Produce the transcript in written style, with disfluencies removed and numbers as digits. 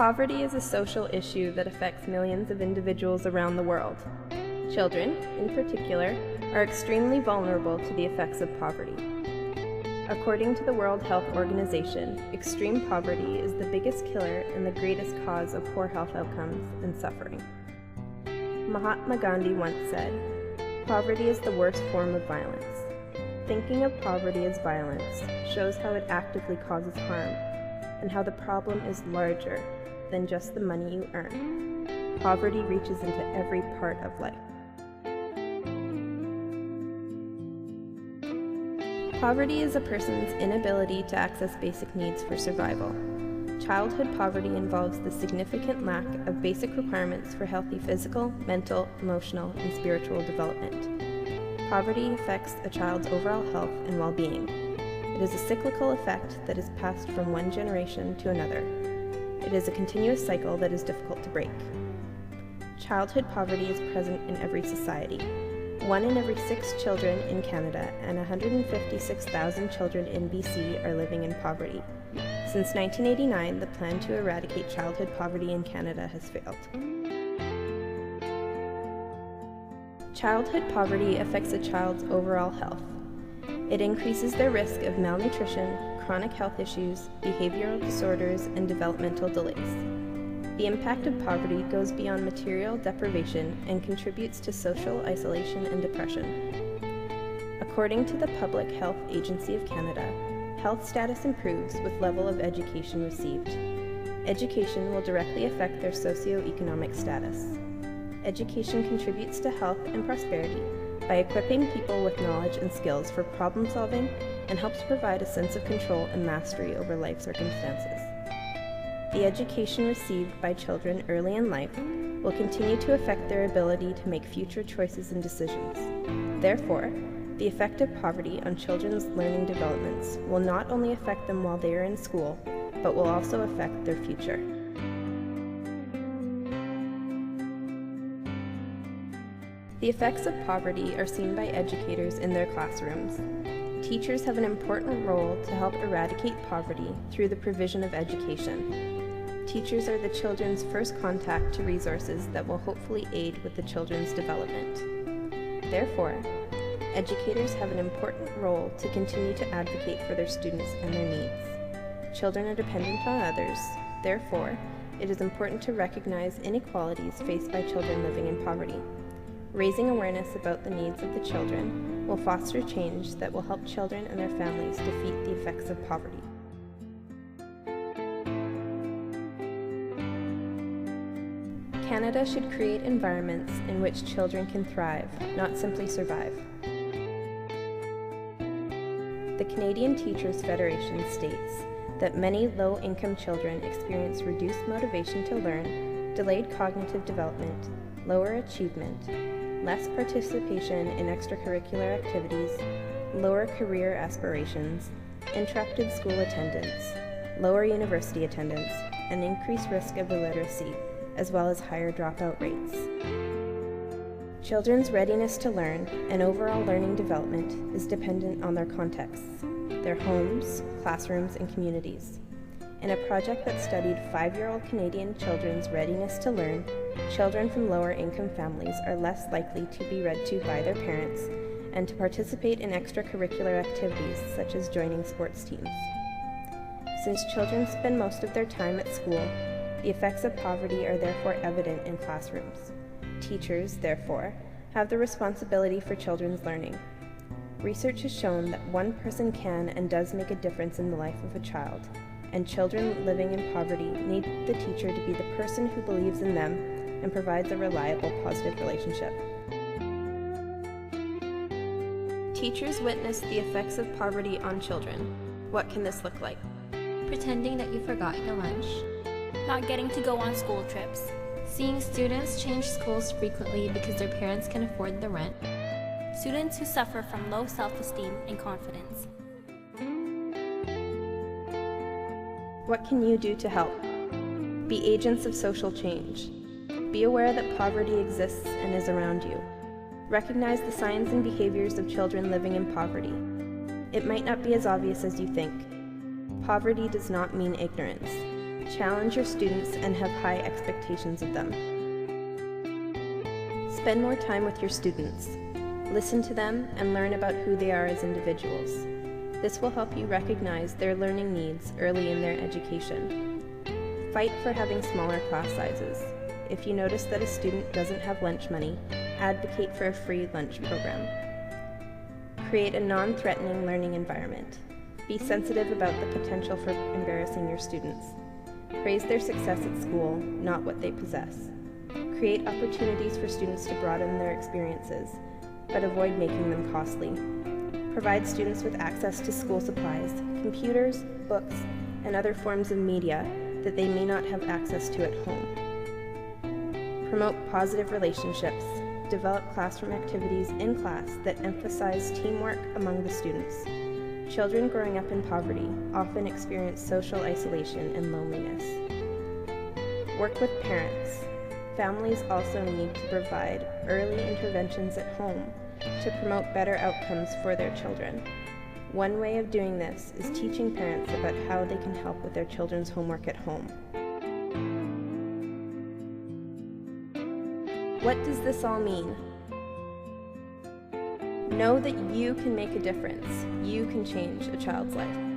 Poverty is a social issue that affects millions of individuals around the world. Children, in particular, are extremely vulnerable to the effects of poverty. According to the World Health Organization, extreme poverty is the biggest killer and the greatest cause of poor health outcomes and suffering. Mahatma Gandhi once said, "Poverty is the worst form of violence." Thinking of poverty as violence shows how it actively causes harm and how the problem is larger than just the money you earn. Poverty reaches into every part of life. Poverty is a person's inability to access basic needs for survival. Childhood poverty involves the significant lack of basic requirements for healthy physical, mental, emotional, and spiritual development. Poverty affects a child's overall health and well-being. It is a cyclical effect that is passed from one generation to another. It is a continuous cycle that is difficult to break. Childhood poverty is present in every society. 1 in every 6 children in Canada and 156,000 children in BC are living in poverty. Since 1989, the plan to eradicate childhood poverty in Canada has failed. Childhood poverty affects a child's overall health. It increases their risk of malnutrition, chronic health issues, behavioral disorders, and developmental delays. The impact of poverty goes beyond material deprivation and contributes to social isolation and depression. According to the Public Health Agency of Canada, health status improves with level of education received. Education will directly affect their socioeconomic status. Education contributes to health and prosperity by equipping people with knowledge and skills for problem solving and helps provide a sense of control and mastery over life circumstances. The education received by children early in life will continue to affect their ability to make future choices and decisions. Therefore, the effect of poverty on children's learning developments will not only affect them while they are in school, but will also affect their future. The effects of poverty are seen by educators in their classrooms. Teachers have an important role to help eradicate poverty through the provision of education. Teachers are the children's first contact to resources that will hopefully aid with the children's development. Therefore, educators have an important role to continue to advocate for their students and their needs. Children are dependent on others. Therefore, it is important to recognize inequalities faced by children living in poverty. Raising awareness about the needs of the children will foster change that will help children and their families defeat the effects of poverty. Canada should create environments in which children can thrive, not simply survive. The Canadian Teachers Federation states that many low-income children experience reduced motivation to learn, delayed cognitive development, lower achievement, less participation in extracurricular activities, lower career aspirations, interrupted school attendance, lower university attendance, and increased risk of illiteracy, as well as higher dropout rates. Children's readiness to learn and overall learning development is dependent on their contexts, their homes, classrooms, and communities. In a project that studied 5-year-old Canadian children's readiness to learn, children from lower-income families are less likely to be read to by their parents and to participate in extracurricular activities such as joining sports teams. Since children spend most of their time at school, the effects of poverty are therefore evident in classrooms. Teachers, therefore, have the responsibility for children's learning. Research has shown that one person can and does make a difference in the life of a child, and children living in poverty need the teacher to be the person who believes in them and provides a reliable, positive relationship. Teachers witness the effects of poverty on children. What can this look like? Pretending that you forgot your lunch. Not getting to go on school trips. Seeing students change schools frequently because their parents can afford the rent. Students who suffer from low self-esteem and confidence. What can you do to help? Be agents of social change. Be aware that poverty exists and is around you. Recognize the signs and behaviors of children living in poverty. It might not be as obvious as you think. Poverty does not mean ignorance. Challenge your students and have high expectations of them. Spend more time with your students. Listen to them and learn about who they are as individuals. This will help you recognize their learning needs early in their education. Fight for having smaller class sizes. If you notice that a student doesn't have lunch money, advocate for a free lunch program. Create a non-threatening learning environment. Be sensitive about the potential for embarrassing your students. Praise their success at school, not what they possess. Create opportunities for students to broaden their experiences, but avoid making them costly. Provide students with access to school supplies, computers, books, and other forms of media that they may not have access to at home. Promote positive relationships. Develop classroom activities in class that emphasize teamwork among the students. Children growing up in poverty often experience social isolation and loneliness. Work with parents. Families also need to provide early interventions at home to promote better outcomes for their children. One way of doing this is teaching parents about how they can help with their children's homework at home. What does this all mean? Know that you can make a difference. You can change a child's life.